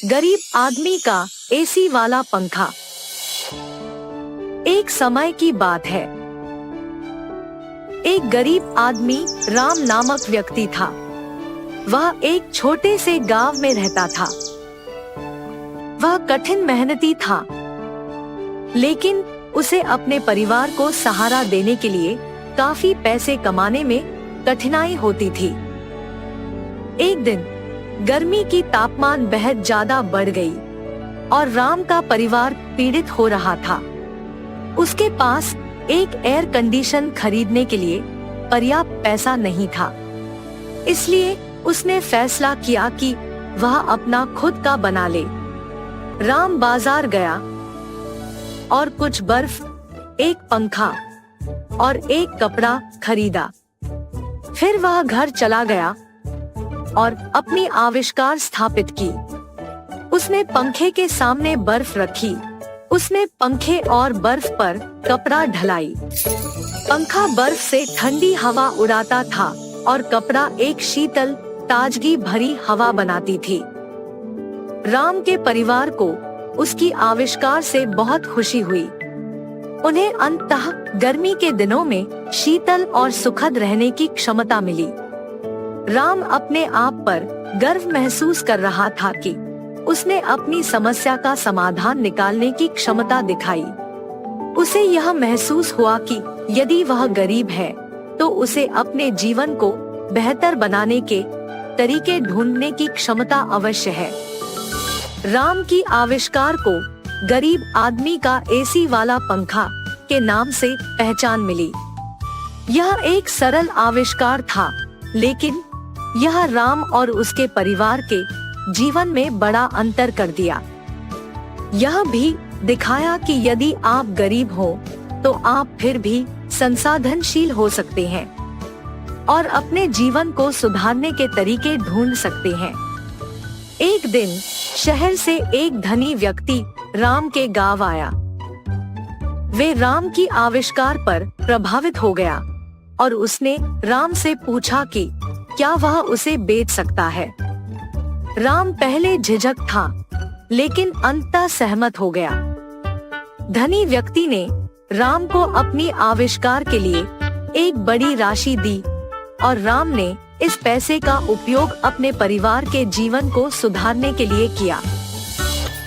गरीब आदमी का एसी वाला पंखा। एक समय की बात है। एक गरीब आदमी राम नामक व्यक्ति था। वह एक छोटे से गांव में रहता था। वह कठिन मेहनती था, लेकिन उसे अपने परिवार को सहारा देने के लिए काफी पैसे कमाने में कठिनाई होती थी। एक दिन गर्मी की तापमान बेहद ज्यादा बढ़ गई और राम का परिवार पीड़ित हो रहा था। उसके पास एक एयर कंडीशन खरीदने के लिए पर्याप्त पैसा नहीं था। इसलिए उसने फैसला किया कि वह अपना खुद का बना ले। राम बाजार गया और कुछ बर्फ, एक पंखा और एक कपड़ा खरीदा। फिर वह घर चला गया और अपनी आविष्कार स्थापित की। उसने पंखे के सामने बर्फ रखी। उसने पंखे और बर्फ पर कपड़ा ढलाई। पंखा बर्फ से ठंडी हवा उड़ाता था और कपड़ा एक शीतल, ताजगी भरी हवा बनाती थी। राम के परिवार को उसकी आविष्कार से बहुत खुशी हुई। उन्हें अंततः गर्मी के दिनों में शीतल और सुखद रहने की क्षमता मिली। राम अपने आप पर गर्व महसूस कर रहा था कि उसने अपनी समस्या का समाधान निकालने की क्षमता दिखाई। उसे यह महसूस हुआ कि यदि वह गरीब है तो उसे अपने जीवन को बेहतर बनाने के तरीके ढूंढने की क्षमता अवश्य है। राम की आविष्कार को गरीब आदमी का एसी वाला पंखा के नाम से पहचान मिली। यह एक सरल आविष्कार था, लेकिन यह राम और उसके परिवार के जीवन में बड़ा अंतर कर दिया। यह भी दिखाया कि यदि आप गरीब हो तो आप फिर भी संसाधनशील हो सकते हैं और अपने जीवन को सुधारने के तरीके ढूंढ सकते हैं। एक दिन शहर से एक धनी व्यक्ति राम के गांव आया। वे राम की आविष्कार पर प्रभावित हो गया और उसने राम से पूछा कि क्या वह उसे बेच सकता है। राम पहले झिझक था, लेकिन अंततः सहमत हो गया। धनी व्यक्ति ने राम को अपनी आविष्कार के लिए एक बड़ी राशि दी और राम ने इस पैसे का उपयोग अपने परिवार के जीवन को सुधारने के लिए किया।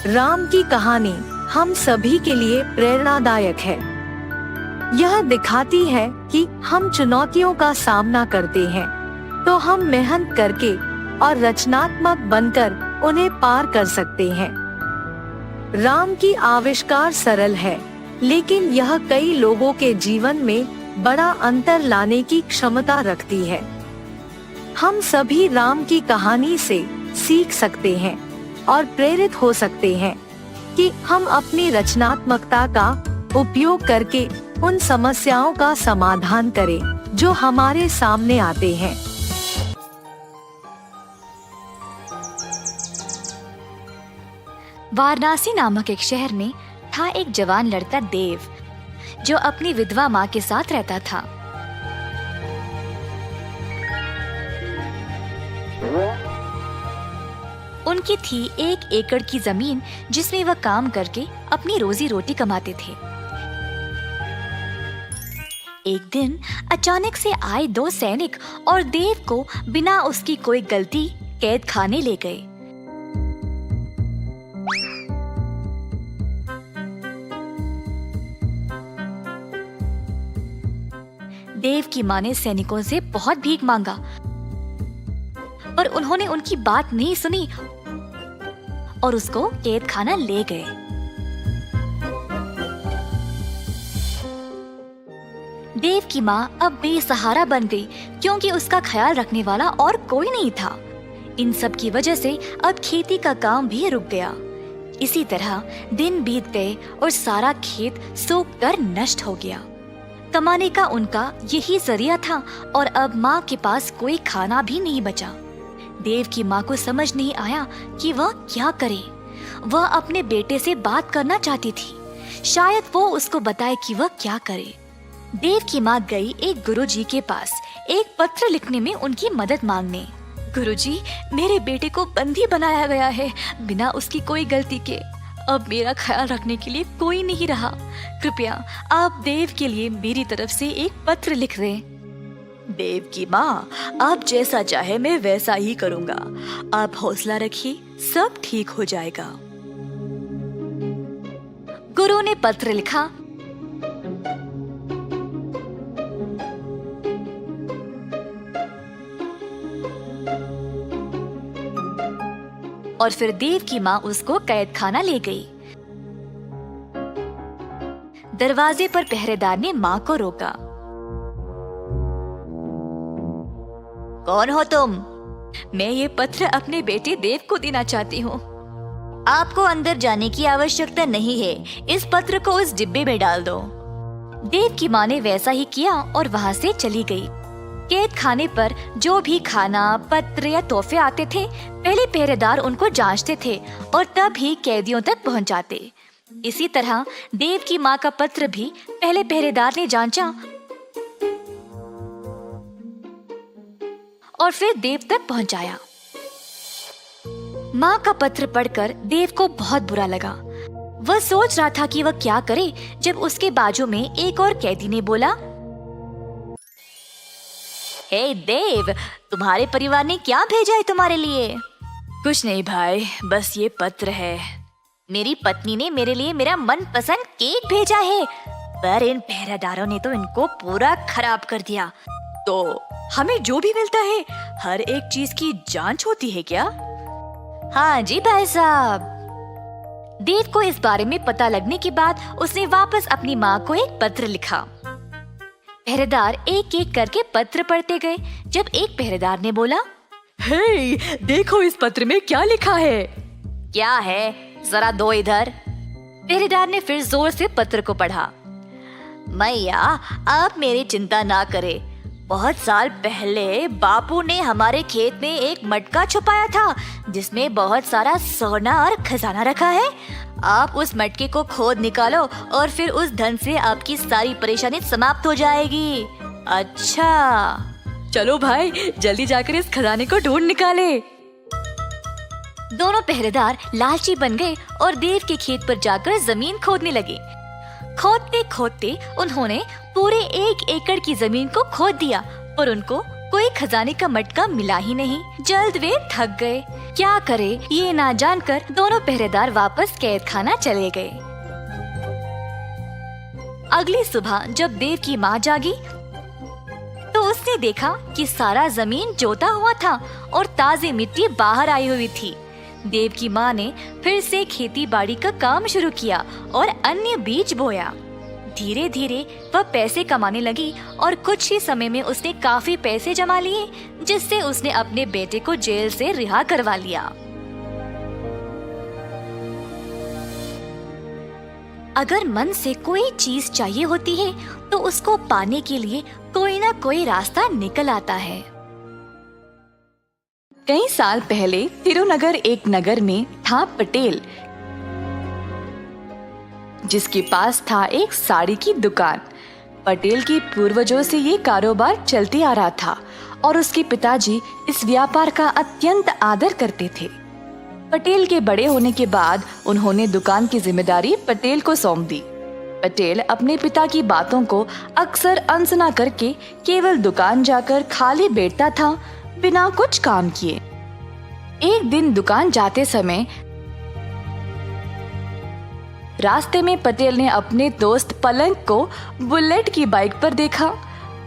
राम की कहानी हम सभी के लिए प्रेरणादायक है। यह दिखाती है कि हम चुनौतियों का सामना करते हैं तो हम मेहनत करके और रचनात्मक बनकर उन्हें पार कर सकते हैं। राम की आविष्कार सरल है, लेकिन यह कई लोगों के जीवन में बड़ा अंतर लाने की क्षमता रखती है। हम सभी राम की कहानी से सीख सकते हैं और प्रेरित हो सकते हैं कि हम अपनी रचनात्मकता का उपयोग करके उन समस्याओं का समाधान करें जो हमारे सामने आते हैं। वाराणसी नामक एक शहर में था एक जवान लड़का देव, जो अपनी विधवा माँ के साथ रहता था। उनकी थी 1 एकड़ की जमीन, जिसमें वह काम करके अपनी रोजी रोटी कमाते थे। एक दिन अचानक से आए 2 सैनिक और देव को बिना उसकी कोई गलती कैद खाने ले गए। देव की माँ ने सैनिकों से बहुत भीख मांगा, पर उन्होंने उनकी बात नहीं सुनी और उसको कैद खाना ले गए। देव की माँ अब बेसहारा बन गई, क्योंकि उसका ख्याल रखने वाला और कोई नहीं था। इन सब की वजह से अब खेती का काम भी रुक गया। इसी तरह दिन बीत गए और सारा खेत सूख कर नष्ट हो गया। कमाने का उनका यही जरिया था और अब माँ के पास कोई खाना भी नहीं बचा। देव की माँ को समझ नहीं आया कि वह क्या करे। वह अपने बेटे से बात करना चाहती थी, शायद वो उसको बताए कि वह क्या करे। देव की माँ गई एक गुरुजी के पास एक पत्र लिखने में उनकी मदद मांगने। गुरुजी, मेरे बेटे को बंदी बनाया गया है बिना उसकी कोई गलती के। अब मेरा ख्याल रखने के लिए कोई नहीं रहा। कृपया आप देव के लिए मेरी तरफ से एक पत्र लिख दें। देव की माँ, आप जैसा चाहे मैं वैसा ही करूँगा। आप हौसला रखिए, सब ठीक हो जाएगा। गुरु ने पत्र लिखा। और फिर देव की माँ उसको कैद खाना ले गई। दरवाजे पर पहरेदार ने माँ को रोका। कौन हो तुम? मैं ये पत्र अपने बेटे देव को देना चाहती हूँ। आपको अंदर जाने की आवश्यकता नहीं है, इस पत्र को उस डिब्बे में डाल दो। देव की माँ ने वैसा ही किया और वहाँ से चली गई। कैद खाने पर जो भी खाना, पत्र या तोहफे आते थे, पहले पहरेदार उनको जांचते थे और तब ही कैदियों तक पहुँच जाते। इसी तरह देव की माँ का पत्र भी पहले पहरेदार ने जांचा और फिर देव तक पहुँचाया। माँ का पत्र पढ़कर देव को बहुत बुरा लगा। वह सोच रहा था कि वह क्या करे जब उसके बाजू में एक और कैदी ने बोला, हे देव, तुम्हारे परिवार ने क्या भेजा है तुम्हारे लिए? कुछ नहीं भाई, बस ये पत्र है। मेरी पत्नी ने मेरे लिए मेरा मनपसंद केक भेजा है, पर इन पहरेदारों ने तो इनको पूरा खराब कर दिया। तो हमें जो भी मिलता है हर एक चीज की जांच होती है क्या? हाँ जी भाई साहब। देव को इस बारे में पता लगने के बाद उसने वापस अपनी माँ को एक पत्र लिखा। पहरेदार एक एक करके पत्र पढ़ते गए। जब एक पहरेदार ने बोला, हे, देखो इस पत्र में क्या लिखा है। क्या है, जरा दो इधर। पहरेदार ने फिर जोर से पत्र को पढ़ा। मैया, आप मेरी चिंता ना करें। बहुत साल पहले बापू ने हमारे खेत में एक मटका छुपाया था जिसमें बहुत सारा सोना और खजाना रखा है। आप उस मटके को खोद निकालो और फिर उस धन से आपकी सारी परेशानी समाप्त हो जाएगी। अच्छा, चलो भाई, जल्दी जाकर इस खजाने को ढूंढ निकाले। दोनों पहरेदार लालची बन गए और देव के खेत पर जाकर जमीन खोदने लगे। खोदते खोदते उन्होंने पूरे 1 एकड़ की जमीन को खोद दिया, पर उनको कोई खजाने का मटका मिला ही नहीं। जल्द वे थक गए। क्या करे ये ना जानकर दोनों पहरेदार वापस कैद खाना चले गए। अगली सुबह जब देव की माँ जागी तो उसने देखा कि सारा जमीन जोता हुआ था और ताज़ी मिट्टी बाहर आई हुई थी। देव की माँ ने फिर से खेती बाड़ी का काम शुरू किया और अन्य बीज बोया। धीरे धीरे वह पैसे कमाने लगी और कुछ ही समय में उसने काफी पैसे जमा लिए, जिससे उसने अपने बेटे को जेल से रिहा करवा लिया। अगर मन से कोई चीज चाहिए होती है तो उसको पाने के लिए कोई ना कोई रास्ता निकल आता है। कई साल पहले तिरुनगर एक नगर में था पटेल, जिसके पास था एक साड़ी की दुकान। पटेल के पूर्वजों से ये कारोबार चलते आ रहा था और उसके पिताजी इस व्यापार का अत्यंत आदर करते थे। पटेल के बड़े होने के बाद उन्होंने दुकान की जिम्मेदारी पटेल को सौंप दी। पटेल अपने पिता की बातों को अक्सर अनसुना करके केवल दुकान जाकर खाली बैठता था, बिना कुछ काम किए। एक दिन दुकान जाते समय रास्ते में पटेल ने अपने दोस्त पलंग को बुलेट की बाइक पर देखा।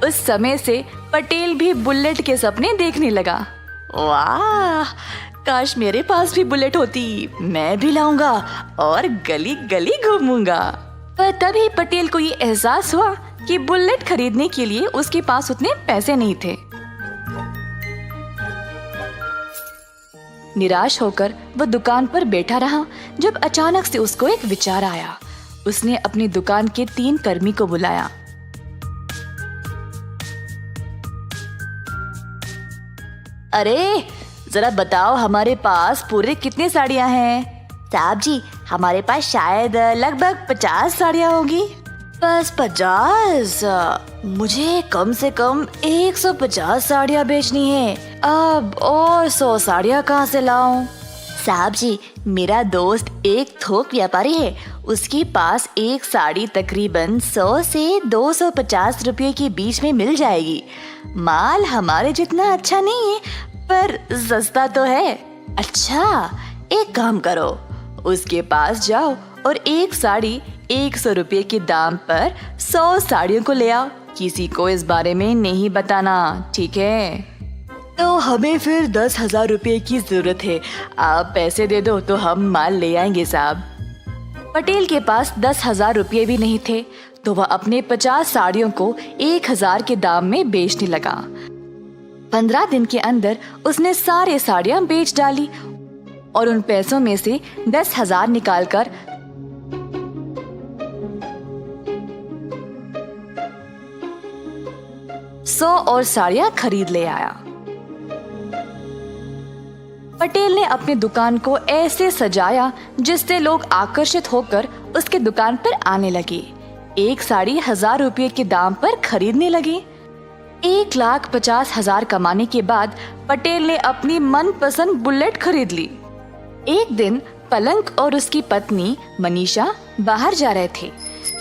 उस समय से पटेल भी बुलेट के सपने देखने लगा। वाह, काश मेरे पास भी बुलेट होती, मैं भी लाऊंगा और गली गली घूमूंगा। पर तभी पटेल को ये एहसास हुआ कि बुलेट खरीदने के लिए उसके पास उतने पैसे नहीं थे। निराश होकर वह दुकान पर बैठा रहा जब अचानक से उसको एक विचार आया। उसने अपनी दुकान के 3 कर्मी को बुलाया। अरे जरा बताओ, हमारे पास पूरे कितने साड़ियाँ हैं? साहब जी, हमारे पास शायद लगभग 50 साड़ियाँ होगी। बस 50? मुझे कम से कम 150 साड़ियाँ बेचनी है। अब और 100 साड़ियाँ कहाँ से लाऊं? साहब जी, मेरा दोस्त एक थोक व्यापारी है। उसके पास एक साड़ी तकरीबन 100 से 250 रुपये के बीच में मिल जाएगी। माल हमारे जितना अच्छा नहीं है, पर सस्ता तो है। अच्छा, एक काम करो, उसके पास जाओ और एक साड़ी 100 रुपये के दाम पर 100 साड़ियों को ले आओ। किसी को इस बारे में नहीं बताना, ठीक है? तो हमें फिर 10,000 रुपये की जरूरत है। आप पैसे दे दो तो हम माल ले आएंगे साहब। पटेल के पास 10,000 रुपये भी नहीं थे, तो वह अपने 50 साड़ियों को 1,000 के दाम में बेचने लगा। 15 दिन के अंदर उसने सारे साड़ियां बेच डाली और उन पैसों में से 10,000 निकालकर 100 और साड़ियां खरीद ले आया। पटेल ने अपनी दुकान को ऐसे सजाया जिससे लोग आकर्षित होकर उसके दुकान पर आने लगे। एक साड़ी 1,000 रुपये के दाम पर खरीदने लगे। 1,50,000 कमाने के बाद पटेल ने अपनी मनपसंद बुलेट खरीद ली। एक दिन पलंग और उसकी पत्नी मनीषा बाहर जा रहे थे।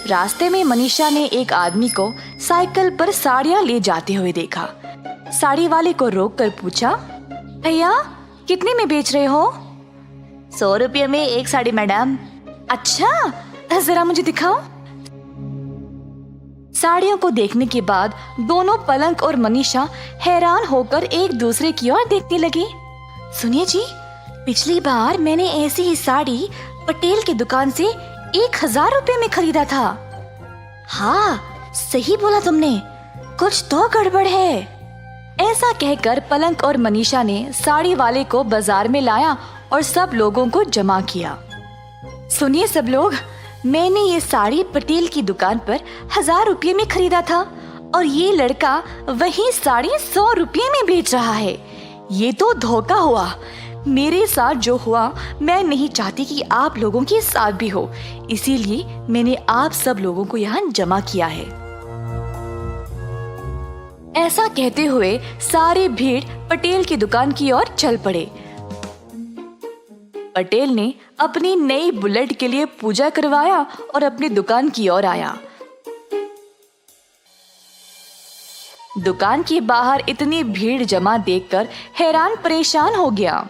रास्ते में मनीषा ने एक आदमी को साइकिल पर साड़ियाँ ले जाते हुए देखा। साड़ी वाले को रोककर पूछा, भैया कितने में बेच रहे हो? 100 रुपये में एक साड़ी मैडम। अच्छा, जरा मुझे दिखाओ। साड़ियों को देखने के बाद दोनों पलंग और मनीषा हैरान होकर एक दूसरे की ओर देखने लगे। सुनिए जी, पिछली बार मैंने ऐसी ही साड़ी पटेल की दुकान से 1,000 रुपये में खरीदा था। हाँ, सही बोला तुमने, कुछ तो गड़बड़ है। ऐसा कहकर पलंग और मनीषा ने साड़ी वाले को बाजार में लाया और सब लोगों को जमा किया। सुनिए सब लोग, मैंने ये साड़ी पटेल की दुकान पर 1,000 रुपये में खरीदा था और ये लड़का वही साड़ी 100 रुपये में बेच रहा है। ये तो धोखा हुआ। मेरे साथ जो हुआ, मैं नहीं चाहती कि आप लोगों के साथ भी हो, इसीलिए मैंने आप सब लोगों को यहाँ जमा किया है। ऐसा कहते हुए सारी भीड़ पटेल की दुकान की ओर चल पड़े। पटेल ने अपनी नई बुलेट के लिए पूजा करवाया और अपनी दुकान की ओर आया। दुकान के बाहर इतनी भीड़ जमा देखकर हैरान परेशान हो गया।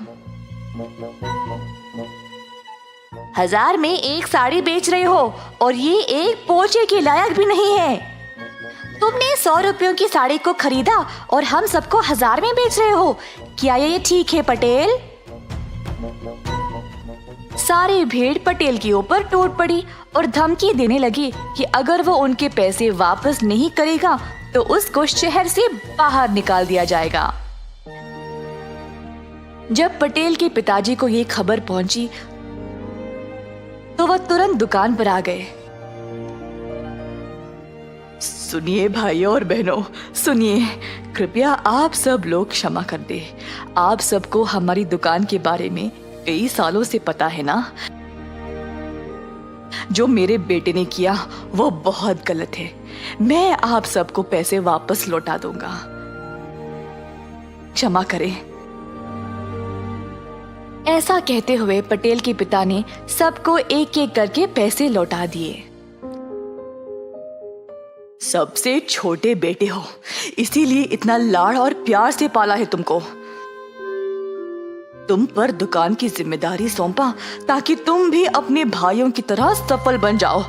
1,000 में एक साड़ी बेच रहे हो और ये एक पोछे के लायक भी नहीं है। तुमने 100 रुपयों की साड़ी को खरीदा और हम सबको 1,000 में बेच रहे हो। क्या ये ठीक है पटेल? सारी भीड़ पटेल के ऊपर टूट पड़ी और धमकी देने लगी कि अगर वो उनके पैसे वापस नहीं करेगा तो उसको शहर से बाहर निकाल दिया जाएगा। जब पटेल के पिताजी को ये खबर पहुंची तो वह तुरंत दुकान पर आ गए। सुनिए भाइयों और बहनों, सुनिए, कृपया आप सब लोग क्षमा कर दे। आप सबको हमारी दुकान के बारे में कई सालों से पता है ना। जो मेरे बेटे ने किया वो बहुत गलत है। मैं आप सबको पैसे वापस लौटा दूंगा, क्षमा करें। ऐसा कहते हुए पटेल के पिता ने सबको एक एक करके पैसे लौटा दिए। सबसे छोटे बेटे हो, इसीलिए इतना लाड़ और प्यार से पाला है तुमको। तुम पर दुकान की जिम्मेदारी सौंपा ताकि तुम भी अपने भाइयों की तरह सफल बन जाओ,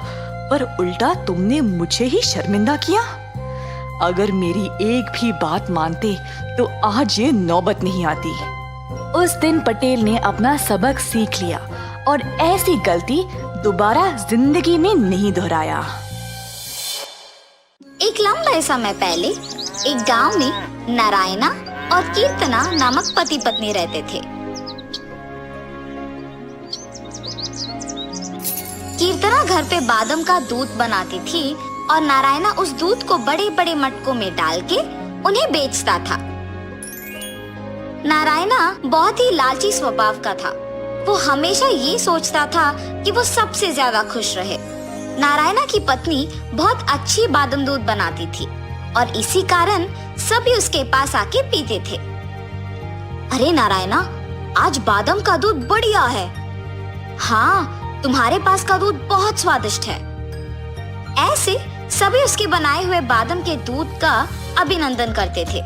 पर उल्टा तुमने मुझे ही शर्मिंदा किया। अगर मेरी एक भी बात मानते तो आज ये नौबत नहीं आती। उस दिन पटेल ने अपना सबक सीख लिया और ऐसी गलती दोबारा जिंदगी में नहीं दोहराया। एक लंबे समय पहले एक गांव में नारायणा और कीर्तना नामक पति पत्नी रहते थे। कीर्तना घर पे बादाम का दूध बनाती थी और नारायणा उस दूध को बड़े बड़े मटकों में डाल के उन्हें बेचता था। नारायणा बहुत ही लालची स्वभाव का था। वो हमेशा ये सोचता था कि वो सबसे ज्यादा खुश रहे। नारायणा की पत्नी बहुत अच्छी बादाम दूध बनाती थी और इसी कारण सभी उसके पास आके पीते थे। अरे नारायणा, आज बादाम का दूध बढ़िया है। हाँ, तुम्हारे पास का दूध बहुत स्वादिष्ट है। ऐसे सभी उसके बनाए हुए बादाम के दूध का अभिनंदन करते थे।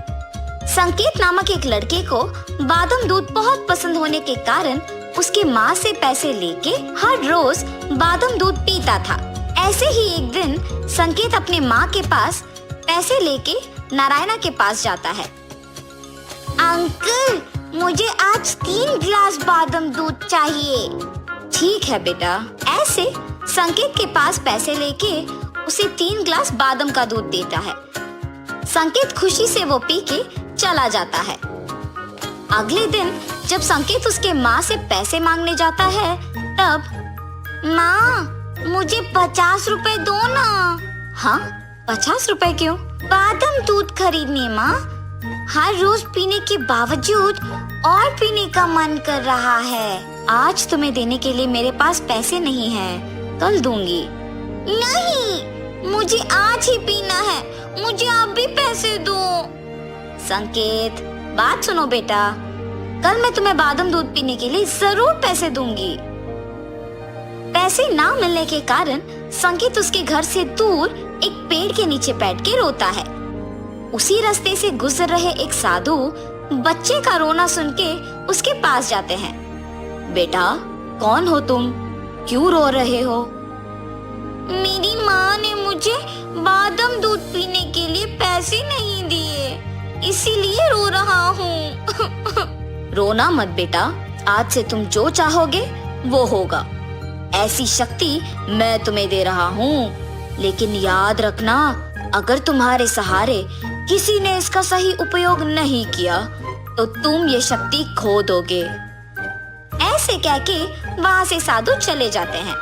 संकेत नामक एक लड़के को बादाम दूध बहुत पसंद होने के कारण उसकी माँ से पैसे लेके हर रोज बादाम दूध पीता था। ऐसे ही एक दिन संकेत अपने माँ के पास पैसे लेके नारायणा के पास जाता है। अंकल, मुझे आज 3 गिलास बादाम दूध चाहिए। ठीक है बेटा। ऐसे संकेत के पास पैसे लेके उसे 3 गिलास बादाम का दूध देता है। संकेत खुशी से वो पी के चला जाता है। अगले दिन जब संकेत उसके माँ से पैसे मांगने जाता है, तब माँ, मुझे 50 रुपए दो ना। हाँ, 50 रुपए क्यों? बादाम दूध खरीदने माँ। हर रोज पीने के बावजूद और पीने का मन कर रहा है। आज तुम्हें देने के लिए मेरे पास पैसे नहीं हैं, कल दूंगी। नहीं, मुझे आज ही पीना है, मुझे आप भी पैसे दो। संकेत, बात सुनो बेटा, कल मैं तुम्हें बादाम दूध पीने के लिए जरूर पैसे दूंगी। पैसे ना मिलने के कारण संकेत उसके घर से दूर एक पेड़ के नीचे बैठ के रोता है। उसी रास्ते से गुजर रहे एक साधु बच्चे का रोना सुन के उसके पास जाते हैं। बेटा, कौन हो तुम? क्यों रो रहे हो? मेरी माँ ने मुझे बादाम दूध पीने के लिए पैसे नहीं दिए, इसीलिए रो रहा हूँ। रोना मत बेटा, आज से तुम जो चाहोगे वो होगा। ऐसी शक्ति मैं तुम्हें दे रहा हूँ, लेकिन याद रखना, अगर तुम्हारे सहारे किसी ने इसका सही उपयोग नहीं किया तो तुम ये शक्ति खो दोगे। ऐसे कह के वहाँ से साधु चले जाते हैं।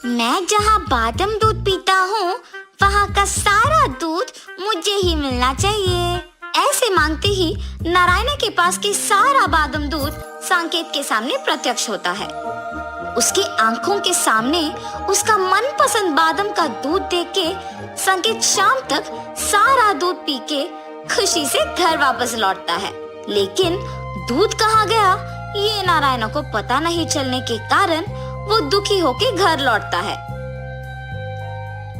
मैं जहाँ बादाम दूध पीता हूँ, वहाँ का सारा दूध मुझे ही मिलना चाहिए। ऐसे मांगते ही नारायणा के पास के सारा बादाम दूध संकेत के सामने प्रत्यक्ष होता है। उसकी आंखों के सामने उसका मनपसंद बादाम का दूध देख के संकेत शाम तक सारा दूध पी के खुशी से घर वापस लौटता है। लेकिन दूध कहाँ गया, ये नारायणा को पता नहीं चलने के कारण वो दुखी होके घर लौटता है।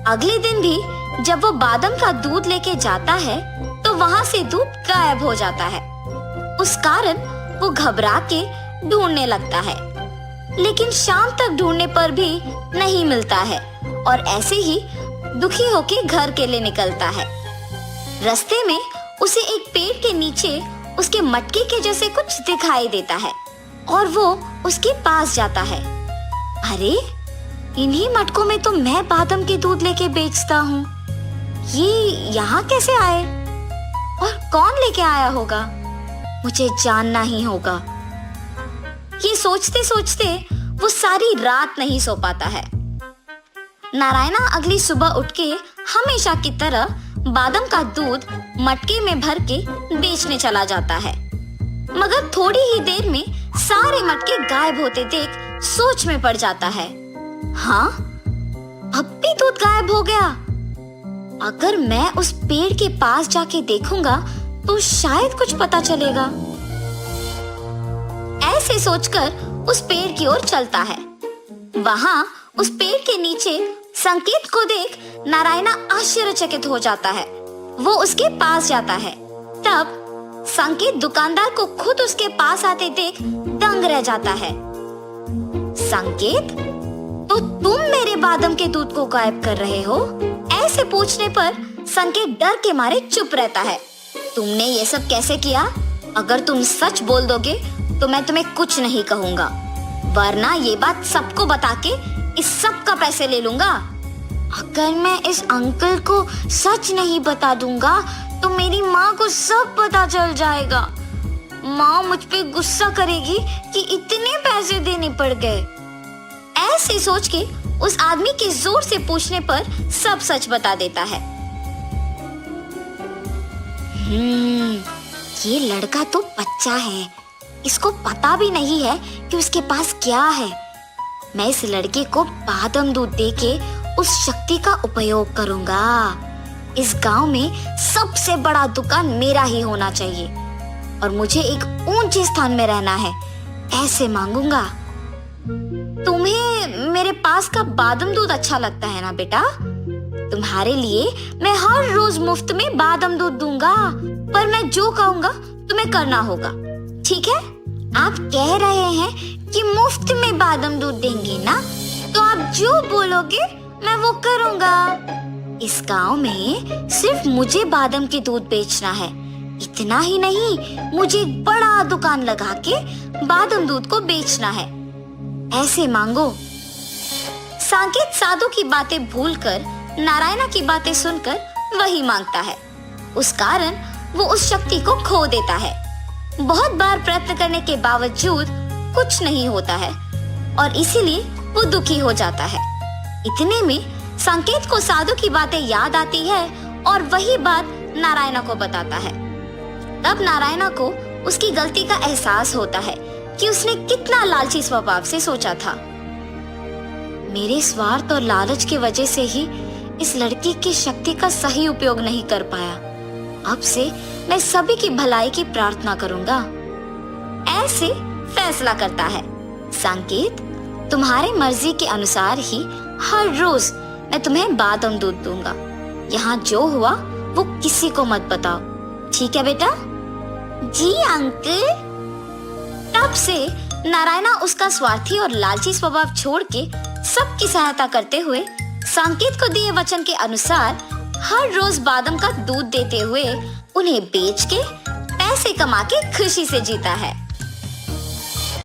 अगले दिन भी जब वो बादाम का दूध लेके जाता है तो वहाँ से दूध गायब हो जाता है। उस कारण वो घबरा के ढूंढने लगता है, लेकिन शाम तक ढूंढने पर भी नहीं मिलता है और ऐसे ही दुखी होके घर के लिए निकलता है। रास्ते में उसे एक पेड़ के नीचे उसके मटके के जैसे कुछ दिखाई देता है और वो उसके पास जाता है। अरे, इन्हीं मटकों में तो मैं बादाम के दूध लेके बेचता हूँ। ये यहाँ कैसे आए और कौन लेके आया होगा? मुझे जानना ही होगा। ये सोचते सोचते वो सारी रात नहीं सो पाता है। नारायणा अगली सुबह उठ के हमेशा की तरह बादाम का दूध मटके में भर के बेचने चला जाता है, मगर थोड़ी ही देर में सारे मटके गायब होते देख सोच में पड़ जाता है। हाँ, अब भी दूध गायब हो गया। अगर मैं उस पेड़ के पास जाके देखूंगा तो शायद कुछ पता चलेगा। ऐसे सोचकर उस पेड़ की ओर चलता है। वहाँ उस पेड़ के नीचे संकेत को देख नारायणा आश्चर्यचकित हो जाता है। वो उसके पास जाता है। तब संकेत दुकानदार को खुद उसके पास आते देख दंग रह जाता है। संकेत, तो तुम मेरे बादाम के दूध को गायब कर रहे हो? ऐसे पूछने पर संकेत डर के मारे चुप रहता है। तुमने ये सब कैसे किया? अगर तुम सच बोल दोगे तो मैं तुम्हें कुछ नहीं कहूँगा, वरना ये बात सबको बता के इस सब का पैसे ले लूंगा। अगर मैं इस अंकल को सच नहीं बता दूंगा तो मेरी माँ को सब पता चल जाएगा। माँ मुझ पे गुस्सा करेगी कि इतने पैसे देने पड़ गए। ऐसे सोच के उस आदमी के जोर से पूछने पर सब सच बता देता है। ये लड़का तो बच्चा है, इसको पता भी नहीं है कि उसके पास क्या है। मैं इस लड़के को बादाम दूध देके उस शक्ति का उपयोग करूंगा। इस गांव में सबसे बड़ा दुकान मेरा ही होना चाहिए और मुझे एक ऊंचे स्थान में रहना है। ऐसे मांगूंगा। तुम्हें मेरे पास का बादाम दूध अच्छा लगता है ना बेटा? तुम्हारे लिए मैं हर रोज मुफ्त में बादाम दूध दूंगा, पर मैं जो कहूंगा तुम्हें करना होगा, ठीक है? आप कह रहे हैं कि मुफ्त में बादाम दूध देंगे ना, तो आप जो बोलोगे मैं वो करूंगा। इस गांव में सिर्फ मुझे बादाम के दूध बेचना है। इतना ही नहीं, मुझे एक बड़ा दुकान लगा के बादाम दूध को बेचना है। ऐसे मांगो। सांकेत साधु की बातें भूलकर नारायणा की बातें सुनकर वही मांगता है। उस कारण वो उस शक्ति को खो देता है। बहुत बार प्रयत्न करने के बावजूद कुछ नहीं होता है और इसीलिए वो दुखी हो जाता है। इतने में सांकेत को साधु की बातें याद आती है और वही बात नारायणा को बताता है। तब नारायणा को उसकी गलती का एहसास होता है कि उसने कितना लालची स्वभाव से सोचा था। मेरे स्वार्थ और लालच की वजह से ही इस लड़की की शक्ति का सही उपयोग नहीं कर पाया। अब से मैं सभी की भलाई की प्रार्थना करूंगा। ऐसे फैसला करता है। सांकेत, तुम्हारे मर्जी के अनुसार ही हर रोज मैं तुम्हें बादाम दूध दूंगा। यहाँ जो हुआ वो किसी को मत बताओ, ठीक है बेटा? जी अंकल। तब से नारायणा उसका स्वार्थी और लालची स्वभाव छोड़ के सबकी सहायता करते हुए सांकेत को दिए वचन के अनुसार हर रोज बादाम का दूध देते हुए उन्हें बेच के पैसे कमा के खुशी से जीता है।